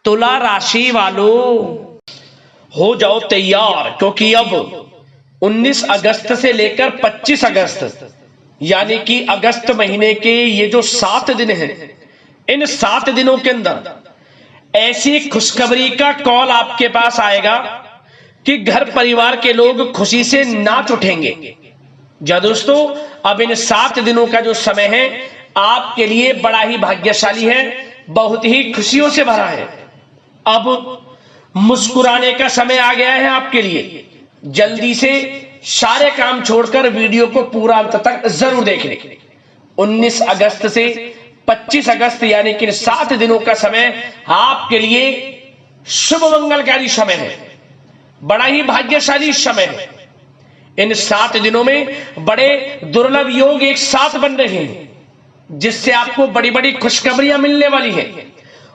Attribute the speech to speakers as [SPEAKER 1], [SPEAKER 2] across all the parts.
[SPEAKER 1] तुला राशि वालों हो जाओ तैयार, क्योंकि अब 19 अगस्त से लेकर 25 अगस्त यानी कि अगस्त महीने के ये जो 7 दिन हैं, इन 7 दिनों के अंदर ऐसी खुशखबरी का कॉल आपके पास आएगा कि घर परिवार के लोग खुशी से नाच उठेंगे। जा दोस्तों, अब इन 7 दिनों का जो समय है आपके लिए बड़ा ही भाग्यशाली है, बहुत ही खुशियों से भरा है। अब मुस्कुराने का समय आ गया है आपके लिए। जल्दी से सारे काम छोड़कर वीडियो को पूरा अंत तक जरूर देख लें। 19 अगस्त से 25 अगस्त यानी कि 7 दिनों का समय आपके लिए शुभ मंगलकारी समय है, बड़ा ही भाग्यशाली समय है। इन 7 दिनों में बड़े दुर्लभ योग एक साथ बन रहे हैं, जिससे आपको बड़ी बड़ी खुशखबरियां मिलने वाली हैं।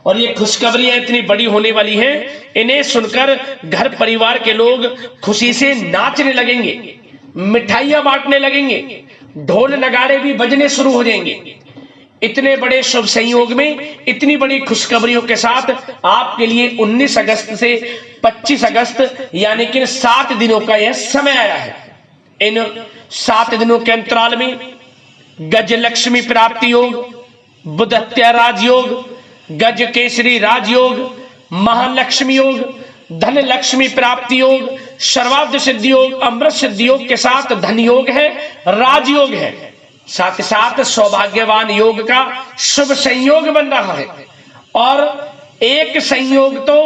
[SPEAKER 1] और ये खुशखबरियां इतनी बड़ी होने वाली हैं, इन्हें सुनकर घर परिवार के लोग खुशी से नाचने लगेंगे, मिठाइयां बांटने लगेंगे, ढोल नगाड़े भी बजने शुरू हो जाएंगे। इतने बड़े शुभ संयोग में इतनी बड़ी खुशखबरियों के साथ आपके लिए 19 अगस्त से 25 अगस्त यानी कि 7 दिनों का यह समय आया है। इन 7 दिनों के अंतराल में गजलक्ष्मी प्राप्ति योग, बुधत्या राजयोग, गज केसरी राजयोग, महालक्ष्मी योग, धन लक्ष्मी प्राप्ति योग, सर्वार्थ सिद्धि योग, अमृत सिद्धि योग के साथ धन योग है, राजयोग है। साथ ही साथ सौभाग्यवान योग का शुभ संयोग बन रहा है। और एक संयोग तो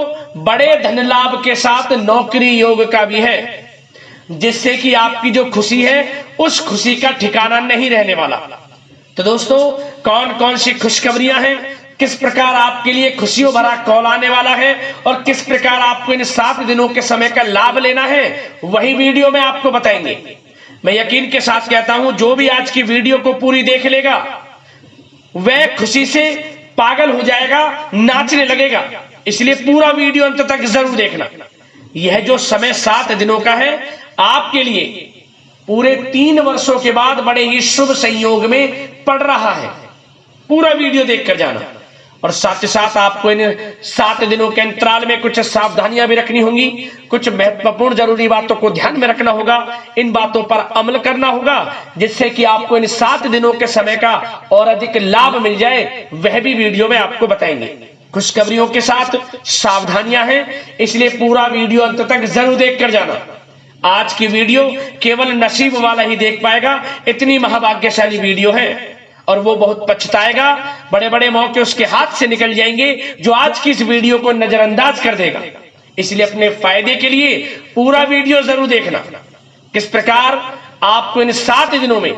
[SPEAKER 1] बड़े धन लाभ के साथ नौकरी योग का भी है, जिससे कि आपकी जो खुशी है उस खुशी का ठिकाना नहीं रहने वाला। तो दोस्तों, कौन कौन सी खुशखबरियां हैं, किस प्रकार आपके लिए खुशियों भरा कॉल आने वाला है और किस प्रकार आपको इन 7 दिनों के समय का लाभ लेना है, वही वीडियो में आपको बताएंगे। मैं यकीन के साथ कहता हूं, जो भी आज की वीडियो को पूरी देख लेगा वह खुशी से पागल हो जाएगा, नाचने लगेगा। इसलिए पूरा वीडियो अंत तक जरूर देखना। यह जो समय 7 दिनों का है आपके लिए पूरे 3 वर्षों के बाद बड़े ही शुभ संयोग में पड़ रहा है। पूरा वीडियो देखकर जाना। और साथ ही साथ आपको इन 7 दिनों के अंतराल में कुछ सावधानियां भी रखनी होंगी, कुछ महत्वपूर्ण जरूरी बातों को ध्यान में रखना होगा, इन बातों पर अमल करना होगा, जिससे कि आपको इन 7 दिनों के समय का और अधिक लाभ मिल जाए। वह भी वीडियो में आपको बताएंगे। खुशखबरियों के साथ सावधानियां हैं, इसलिए पूरा वीडियो अंत तक जरूर देख कर जाना। आज की वीडियो केवल नसीब वाला ही देख पाएगा, इतनी महाभाग्यशाली वीडियो है। और वो बहुत पछताएगा, बड़े बड़े मौके उसके हाथ से निकल जाएंगे जो आज की इस वीडियो को नजरअंदाज कर देगा। इसलिए अपने फायदे के लिए पूरा वीडियो जरूर देखना। किस प्रकार आपको इन 7 दिनों में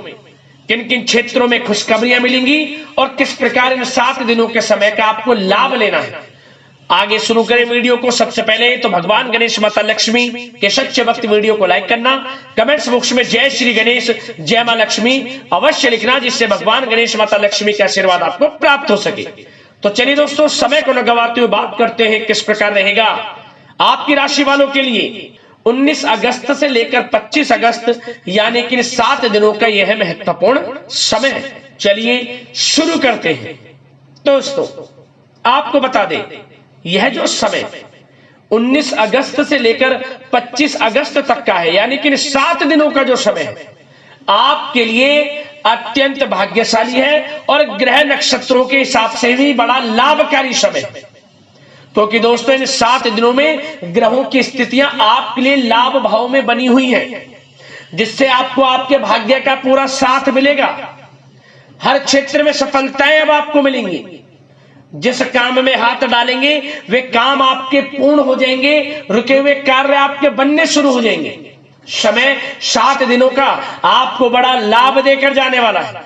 [SPEAKER 1] किन किन क्षेत्रों में खुशखबरियां मिलेंगी और किस प्रकार इन 7 दिनों के समय का आपको लाभ लेना है। आगे शुरू करें वीडियो को। सबसे पहले तो भगवान गणेश माता लक्ष्मी के सच्चे भक्त वीडियो को लाइक करना, कमेंट्स बॉक्स में जय श्री गणेश, जय मां लक्ष्मी अवश्य लिखना, जिससे भगवान गणेश माता लक्ष्मी का आशीर्वाद आपको प्राप्त हो सके। तो चलिए दोस्तों, समय को न गवाते हुए बात करते हैं किस प्रकार रहेगा आपकी राशि वालों के लिए 19 अगस्त से लेकर 25 अगस्त यानी कि 7 दिनों का यह महत्वपूर्ण समय। चलिए शुरू करते हैं। दोस्तों, आपको बता दें, यह जो समय 19 अगस्त से लेकर 25 अगस्त तक का है, यानी कि 7 दिनों का जो समय है आपके लिए अत्यंत भाग्यशाली है और ग्रह नक्षत्रों के हिसाब से भी बड़ा लाभकारी समय है। क्योंकि दोस्तों, इन 7 दिनों में ग्रहों की स्थितियां आपके लिए लाभ भाव में बनी हुई हैं, जिससे आपको आपके भाग्य का पूरा साथ मिलेगा। हर क्षेत्र में सफलताएं अब आपको मिलेंगी। जिस काम में हाथ डालेंगे वे काम आपके पूर्ण हो जाएंगे, रुके हुए कार्य आपके बनने शुरू हो जाएंगे। समय 7 दिनों का आपको बड़ा लाभ देकर जाने वाला है,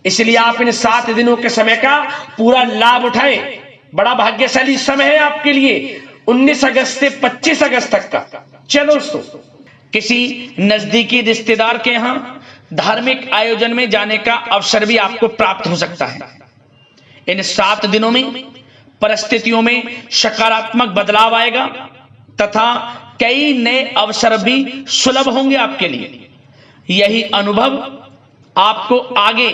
[SPEAKER 1] इसलिए आप इन 7 दिनों के समय का पूरा लाभ उठाएं। बड़ा भाग्यशाली समय है आपके लिए 19 अगस्त से 25 अगस्त तक का। चलो दोस्तों, किसी नजदीकी रिश्तेदार के यहां धार्मिक आयोजन में जाने का अवसर भी आपको प्राप्त हो सकता है। इन 7 दिनों में परिस्थितियों में सकारात्मक बदलाव आएगा तथा कई नए अवसर भी सुलभ होंगे आपके लिए। यही अनुभव आपको आगे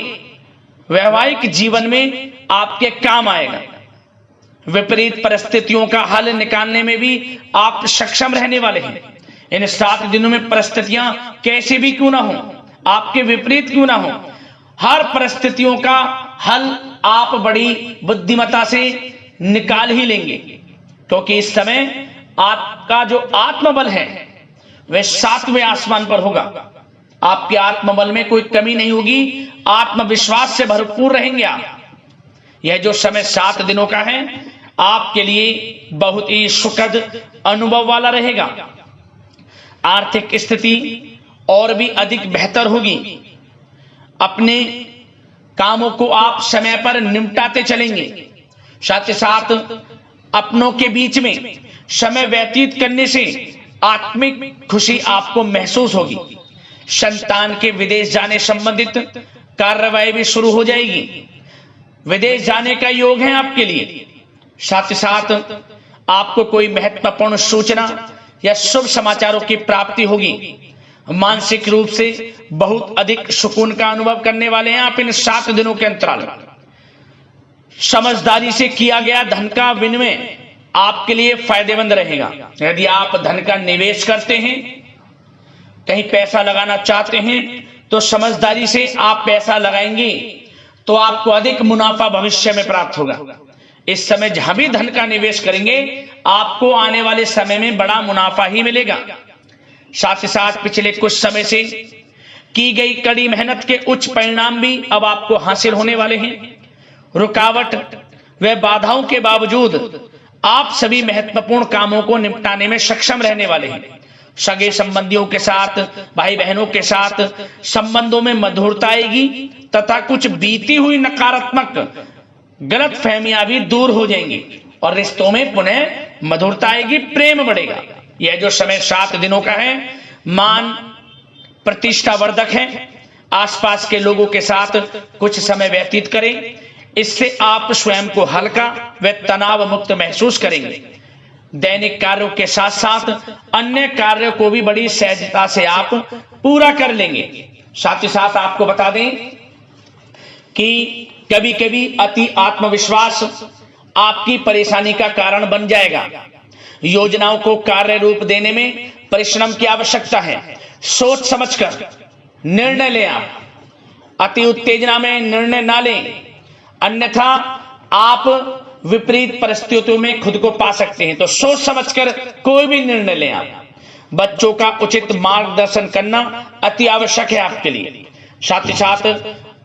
[SPEAKER 1] वैवाहिक जीवन में आपके काम आएगा। विपरीत परिस्थितियों का हल निकालने में भी आप सक्षम रहने वाले हैं। इन 7 दिनों में परिस्थितियां कैसे भी क्यों ना हो, आपके विपरीत क्यों ना हो, हर परिस्थितियों का हल आप बड़ी बुद्धिमत्ता से निकाल ही लेंगे, क्योंकि इस समय आपका जो आत्मबल है वह 7वें आसमान पर होगा। आपके आत्मबल में कोई कमी नहीं होगी, आत्मविश्वास से भरपूर रहेंगे आप। यह जो समय 7 दिनों का है आपके लिए बहुत ही सुखद अनुभव वाला रहेगा। आर्थिक स्थिति और भी अधिक बेहतर होगी। अपने कामों को आप समय पर निपटाते चलेंगे। साथ ही साथ अपनों के बीच में समय व्यतीत करने से आत्मिक खुशी आपको महसूस होगी। संतान के विदेश जाने संबंधित कार्यवाही भी शुरू हो जाएगी। विदेश जाने का योग है आपके लिए। साथ ही साथ आपको कोई महत्वपूर्ण सूचना या शुभ समाचारों की प्राप्ति होगी। मानसिक रूप से बहुत अधिक सुकून का अनुभव करने वाले हैं आप इन 7 दिनों के अंतराल। समझदारी से किया गया धन का विनिमय आपके लिए फायदेमंद रहेगा। यदि आप धन का निवेश करते हैं, कहीं पैसा लगाना चाहते हैं, तो समझदारी से आप पैसा लगाएंगे तो आपको अधिक मुनाफा भविष्य में प्राप्त होगा। इस समय जहां भी धन का निवेश करेंगे आपको आने वाले समय में बड़ा मुनाफा ही मिलेगा। साथ ही साथ पिछले कुछ समय से की गई कड़ी मेहनत के उच्च परिणाम भी अब आपको हासिल होने वाले हैं। रुकावट व बाधाओं के बावजूद आप सभी महत्वपूर्ण कामों को निपटाने में सक्षम रहने वाले हैं। सगे संबंधियों के साथ, भाई बहनों के साथ संबंधों में मधुरता आएगी तथा कुछ बीती हुई नकारात्मक गलत फहमियां भी दूर हो जाएंगी और रिश्तों में पुनः मधुरता आएगी, प्रेम बढ़ेगा। यह जो समय 7 दिनों का है मान प्रतिष्ठा वर्धक है। आसपास के लोगों के साथ कुछ समय व्यतीत करें, इससे आप स्वयं को हल्का व तनाव मुक्त महसूस करेंगे। दैनिक कार्यों के साथ साथ अन्य कार्यों को भी बड़ी सहजता से आप पूरा कर लेंगे। साथ ही साथ आपको बता दें कि कभी कभी अति आत्मविश्वास आपकी परेशानी का कारण बन जाएगा। योजनाओं को कार्य रूप देने में परिश्रम की आवश्यकता है। सोच समझकर निर्णय लें आप, अति उत्तेजना में निर्णय ना लें, अन्यथा आप विपरीत परिस्थितियों में खुद को पा सकते हैं। तो सोच समझकर कोई भी निर्णय लें आप। बच्चों का उचित मार्गदर्शन करना अति आवश्यक है आपके लिए। साथ ही साथ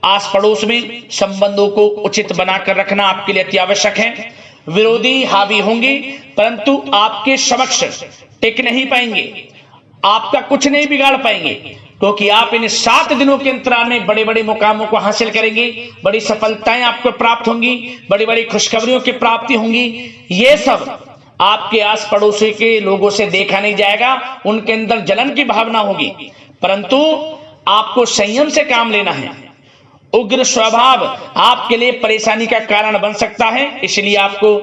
[SPEAKER 1] आस पड़ोस में संबंधों को उचित बनाकर रखना आपके लिए अति आवश्यक है। विरोधी हावी होंगे परंतु आपके समक्ष टिक नहीं पाएंगे, आपका कुछ नहीं बिगाड़ पाएंगे, क्योंकि आप इन 7 दिनों के अंतराल में बड़े बड़े मुकामों को हासिल करेंगे। बड़ी सफलताएं आपको प्राप्त होंगी, बड़ी बड़ी खुशखबरियों की प्राप्ति होंगी। ये सब आपके आस पड़ोसी के लोगों से देखा नहीं जाएगा, उनके अंदर जलन की भावना होगी, परंतु आपको संयम से काम लेना है। उग्र स्वभाव आपके लिए परेशानी का कारण बन सकता है, इसलिए आपको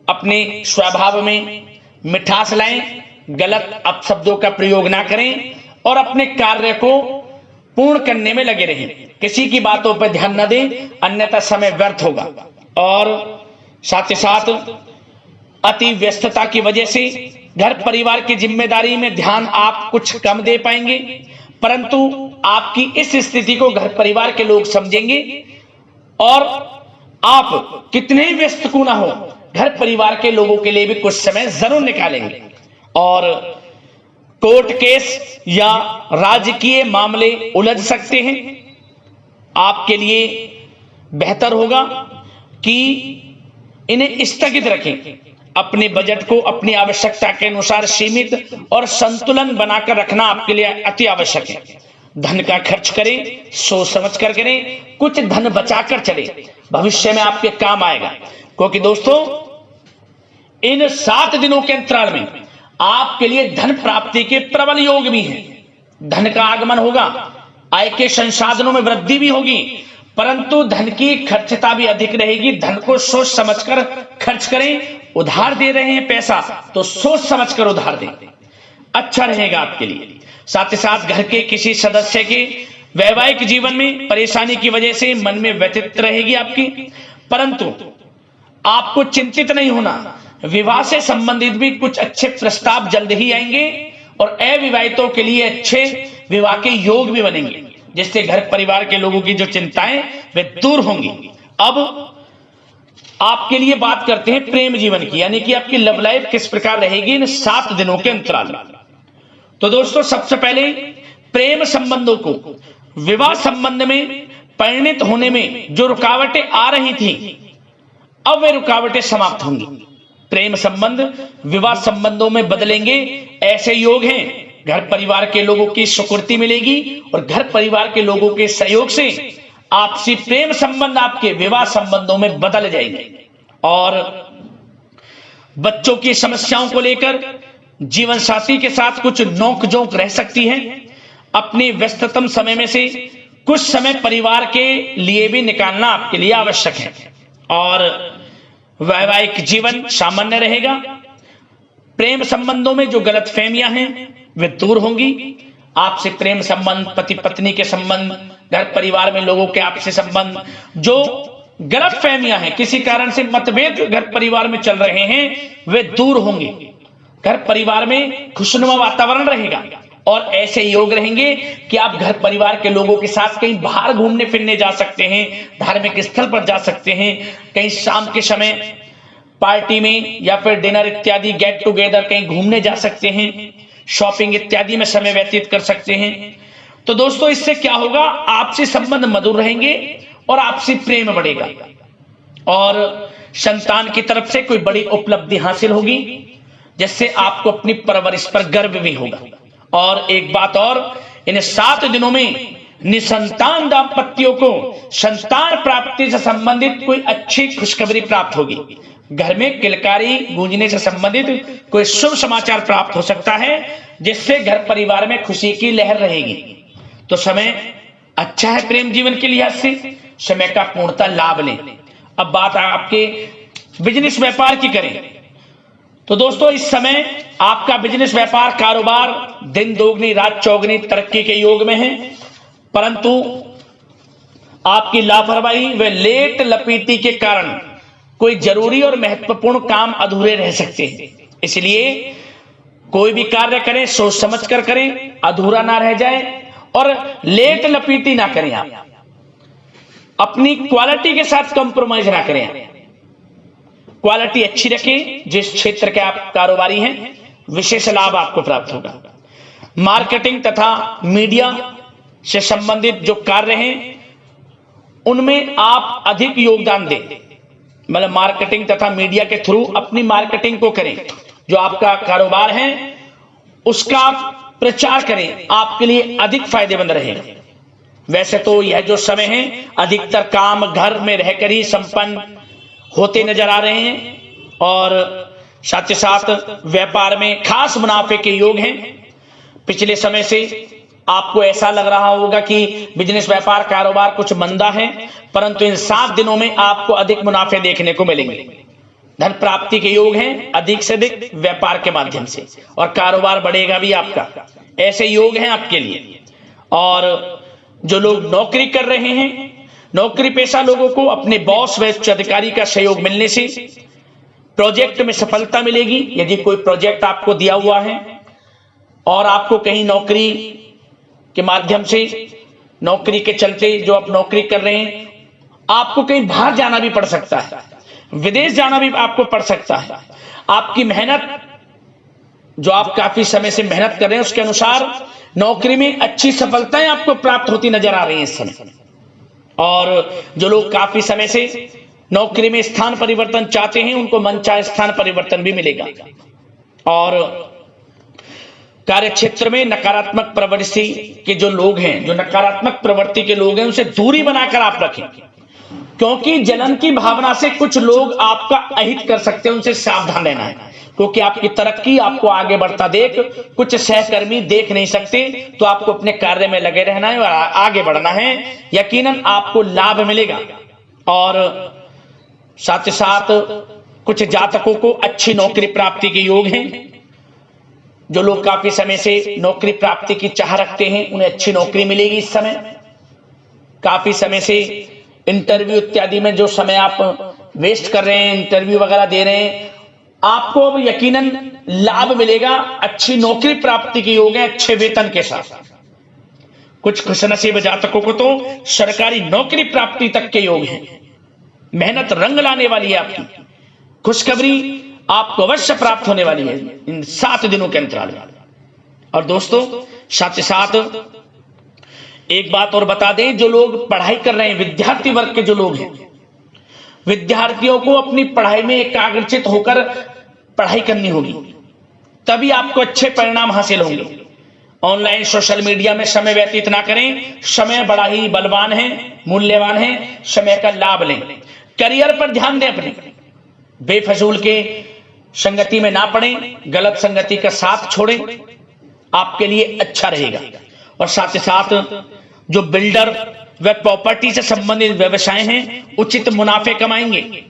[SPEAKER 1] अपने स्वभाव में मिठास लाएं, गलत अपशब्दों का प्रयोग ना करें और अपने कार्य को पूर्ण करने में लगे रहें। किसी की बातों पर ध्यान न दें, अन्यथा समय व्यर्थ होगा। और साथ ही साथ अति व्यस्तता की वजह से घर परिवार की जिम्मेदारी में ध्यान आप कुछ कम दे पाएंगे, परंतु आपकी इस स्थिति को घर परिवार के लोग समझेंगे और आप कितने ही व्यस्त क्यों ना हो, घर परिवार के लोगों के लिए भी कुछ समय जरूर निकालेंगे। और कोर्ट केस या राजकीय मामले उलझ सकते हैं। आपके लिए बेहतर होगा कि इन्हें स्थगित रखें। अपने बजट को अपनी आवश्यकता के अनुसार सीमित और संतुलन बनाकर रखना आपके लिए अति आवश्यक है। धन का खर्च करें, सोच समझ कर करें, कुछ धन बचाकर चले, भविष्य में आपके काम आएगा। क्योंकि दोस्तों इन 7 दिनों के अंतराल में आपके लिए धन प्राप्ति के प्रबल योग भी हैं। धन का आगमन होगा, आय के संसाधनों में वृद्धि भी होगी, परंतु धन की खर्चता भी अधिक रहेगी। धन को सोच समझकर खर्च करें। उधार दे रहे हैं पैसा तो सोच समझकर उधार दें, अच्छा रहेगा आपके लिए। साथ ही साथ घर के किसी सदस्य के वैवाहिक जीवन में परेशानी की वजह से मन में व्यथित रहेगी आपकी, परंतु आपको चिंतित नहीं होना, विवाह से संबंधित भी कुछ अच्छे प्रस्ताव जल्द ही आएंगे और अविवाहितों के लिए अच्छे विवाह के योग भी बनेंगे, जिससे घर परिवार के लोगों की जो चिंताएं वे दूर होंगी। अब आपके लिए बात करते हैं प्रेम जीवन की, यानी कि आपकी लव लाइफ किस प्रकार रहेगी इन 7 दिनों के अंतराल में। तो दोस्तों, सबसे पहले प्रेम संबंधों को, विवाह संबंध में परिणित होने में जो रुकावटें आ रही थी, अब वे रुकावटें समाप्त होंगी। प्रेम संबंध विवाह संबंधों में बदलेंगे, ऐसे योग हैं। घर परिवार के लोगों की स्वीकृति मिलेगी और घर परिवार के लोगों के सहयोग से आपसी प्रेम संबंध आपके विवाह संबंधों में बदल जाएंगे। और बच्चों की समस्याओं को लेकर जीवन साथी के साथ कुछ नोकझोंक रह सकती है। अपने व्यस्ततम समय में से कुछ समय परिवार के लिए भी निकालना आपके लिए आवश्यक है। और वैवाहिक जीवन सामान्य रहेगा। प्रेम संबंधों में जो गलतफहमियां हैं वे दूर होंगी। आपसे प्रेम संबंध, पति पत्नी के संबंध, घर परिवार में लोगों के आपसे संबंध, जो गलतफहमियां हैं, किसी कारण से मतभेद घर परिवार में चल रहे हैं, वे दूर होंगे। घर परिवार में खुशनुमा वातावरण रहेगा और ऐसे योग रहेंगे कि आप घर परिवार के लोगों के साथ कहीं बाहर घूमने फिरने जा सकते हैं, धार्मिक स्थल पर जा सकते हैं, कहीं शाम के समय पार्टी में या फिर डिनर इत्यादि गेट टुगेदर कहीं घूमने जा सकते हैं, शॉपिंग इत्यादि में समय व्यतीत कर सकते हैं। तो दोस्तों, इससे क्या होगा, आपसी संबंध मधुर रहेंगे और आपसी प्रेम बढ़ेगा और संतान की तरफ से कोई बड़ी उपलब्धि हासिल होगी, जिससे आपको अपनी परवरिश पर गर्व भी होगा। और एक बात और, इन 7 दिनों में निसंतान दाम्पत्यों को संतान प्राप्ति से संबंधित कोई अच्छी खुशखबरी प्राप्त होगी। घर में किलकारी गूंजने से संबंधित कोई शुभ समाचार प्राप्त हो सकता है, जिससे घर परिवार में खुशी की लहर रहेगी। तो समय अच्छा है प्रेम जीवन के लिहाज से, समय का पूर्णतः लाभ लें। अब बात आपके बिजनेस व्यापार की करें तो दोस्तों, इस समय आपका बिजनेस व्यापार कारोबार दिन दोगुनी रात चौगुनी तरक्की के योग में है, परंतु आपकी लापरवाही व लेट लपीटी के कारण कोई जरूरी और महत्वपूर्ण काम अधूरे रह सकते हैं। इसलिए कोई भी कार्य करें सोच समझ कर करें, अधूरा ना रह जाए और लेट लपीटी ना करें। आप अपनी क्वालिटी के साथ कंप्रोमाइज ना करें, क्वालिटी अच्छी रखें। जिस क्षेत्र के आप कारोबारी हैं, विशेष लाभ आपको प्राप्त होगा। मार्केटिंग तथा मीडिया से संबंधित जो कार्य हैं उनमें आप अधिक योगदान दें, मतलब मार्केटिंग तथा मीडिया के थ्रू अपनी मार्केटिंग को करें। जो आपका कारोबार है उसका आप प्रचार करें, आपके लिए अधिक फायदेमंद रहेगा। वैसे तो यह जो समय है अधिकतर काम घर में रहकर ही संपन्न होते नजर आ रहे हैं और साथ ही साथ व्यापार में खास मुनाफे के योग हैं। पिछले समय से आपको ऐसा लग रहा होगा कि बिजनेस व्यापार कारोबार कुछ मंदा है, परंतु इन 7 दिनों में आपको अधिक मुनाफे देखने को मिलेंगे। धन प्राप्ति के योग हैं अधिक से अधिक व्यापार के माध्यम से, और कारोबार बढ़ेगा भी आपका। ऐसे योग हैं आपके लिए। और जो लोग नौकरी कर रहे हैं, नौकरी पेशा लोगों को अपने बॉस व उच्च अधिकारी का सहयोग मिलने से प्रोजेक्ट में सफलता मिलेगी। यदि कोई प्रोजेक्ट आपको दिया हुआ है और आपको कहीं नौकरी के माध्यम से, नौकरी के चलते जो आप नौकरी कर रहे हैं, आपको कहीं बाहर जाना भी पड़ सकता है, विदेश जाना भी आपको पड़ सकता है। आपकी मेहनत, जो आप काफी समय से मेहनत कर रहे हैं, उसके अनुसार नौकरी में अच्छी सफलताएं आपको प्राप्त होती नजर आ रही हैं इस समय। और जो लोग काफी समय से नौकरी में स्थान परिवर्तन चाहते हैं, उनको मनचाहे स्थान परिवर्तन भी मिलेगा। और कार्य क्षेत्र में नकारात्मक प्रवृत्ति के जो लोग हैं, जो नकारात्मक प्रवृत्ति के लोग हैं, उनसे दूरी बनाकर आप रखें, क्योंकि जलन की भावना से कुछ लोग आपका अहित कर सकते हैं। उनसे सावधान रहना है, क्योंकि आपकी तरक्की, आपको आगे बढ़ता देख कुछ सहकर्मी देख नहीं सकते। तो आपको अपने कार्य में लगे रहना है और आगे बढ़ना है, यकीनन आपको लाभ मिलेगा। और साथ ही साथ कुछ जातकों को अच्छी नौकरी प्राप्ति के योग हैं। जो लोग काफी समय से नौकरी प्राप्ति की चाह रखते हैं, उन्हें अच्छी नौकरी मिलेगी इस समय। काफी समय से इंटरव्यू इत्यादि में जो समय आप वेस्ट कर रहे हैं, इंटरव्यू वगैरह दे रहे हैं, आपको अब यकीनन लाभ मिलेगा, अच्छी नौकरी प्राप्ति के योग है, अच्छे वेतन के साथ। कुछ खुशनसीब जातकों को तो सरकारी नौकरी प्राप्ति तक के योग हैं। मेहनत रंग लाने वाली है, आपकी खुशखबरी आपको अवश्य प्राप्त होने वाली है इन 7 दिनों के अंतराल में। और दोस्तों साथ ही साथ एक बात और बता दें, जो लोग पढ़ाई कर रहे हैं, विद्यार्थी वर्ग के जो लोग हैं, विद्यार्थियों को अपनी पढ़ाई में एकाग्रचित होकर पढ़ाई करनी होगी, तभी आपको अच्छे परिणाम हासिल होंगे। ऑनलाइन सोशल मीडिया में समय व्यतीत ना करें, समय बड़ा ही बलवान है, मूल्यवान है, समय का लाभ लें। करियर पर ध्यान दें, अपने बेफजूल के संगति में ना पड़ें, गलत संगति का साथ छोड़ें, आपके लिए अच्छा रहेगा। और साथ ही साथ जो बिल्डर व प्रॉपर्टी से संबंधित व्यवसाय हैं, उचित मुनाफे कमाएंगे।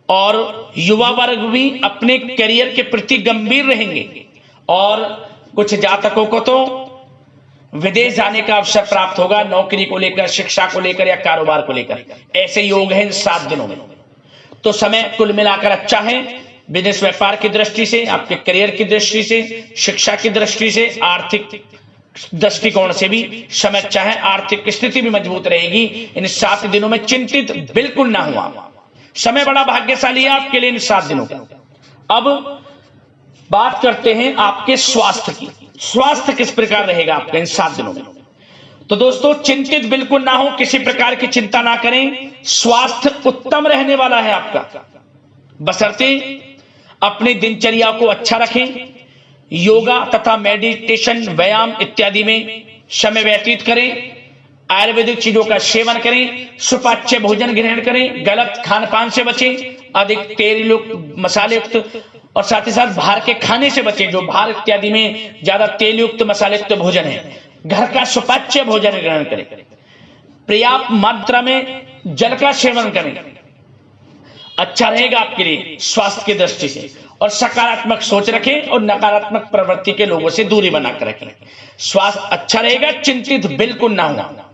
[SPEAKER 1] और युवा वर्ग भी अपने करियर के प्रति गंभीर रहेंगे। और कुछ जातकों को तो विदेश जाने का अवसर प्राप्त होगा, नौकरी को लेकर, शिक्षा को लेकर या कारोबार को लेकर। ऐसे योग हैं इन 7 दिनों में। तो समय कुल मिलाकर अच्छा है, बिजनेस व्यापार की दृष्टि से, आपके करियर की दृष्टि से, शिक्षा की दृष्टि से, आर्थिक दृष्टिकोण से भी समय अच्छा है। आर्थिक स्थिति भी मजबूत रहेगी। इन 7 दिनों में चिंतित बिल्कुल ना हुआ, समय बड़ा भाग्यशाली है आपके लिए इन 7 दिनों का। अब बात करते हैं आपके स्वास्थ्य की। स्वास्थ्य किस प्रकार रहेगा आपका इन 7 दिनों में? तो दोस्तों चिंतित बिल्कुल ना हो, किसी प्रकार की चिंता ना करें, स्वास्थ्य उत्तम रहने वाला है आपका, बशर्ते अपनी दिनचर्या को अच्छा रखें, योगा तथा मेडिटेशन, व्यायाम इत्यादि में समय व्यतीत करें, आयुर्वेदिक चीजों का सेवन करें, सुपाच्य भोजन ग्रहण करें, गलत खान पान से बचें, अधिक तेल युक्त, मसाले युक्त और साथ ही साथ बाहर के खाने से बचें, जो बाहर इत्यादि में ज्यादा तेल युक्त, मसाले युक्त भोजन है। घर का सुपाच्य भोजन ग्रहण करें, पर्याप्त मात्रा में जल का सेवन करें, अच्छा रहेगा आपके लिए स्वास्थ्य की दृष्टि से। और सकारात्मक सोच रखें और नकारात्मक प्रवृत्ति के लोगों से दूरी बनाकर रखें। स्वास्थ्य अच्छा रहेगा, चिंतित बिल्कुल ना हो।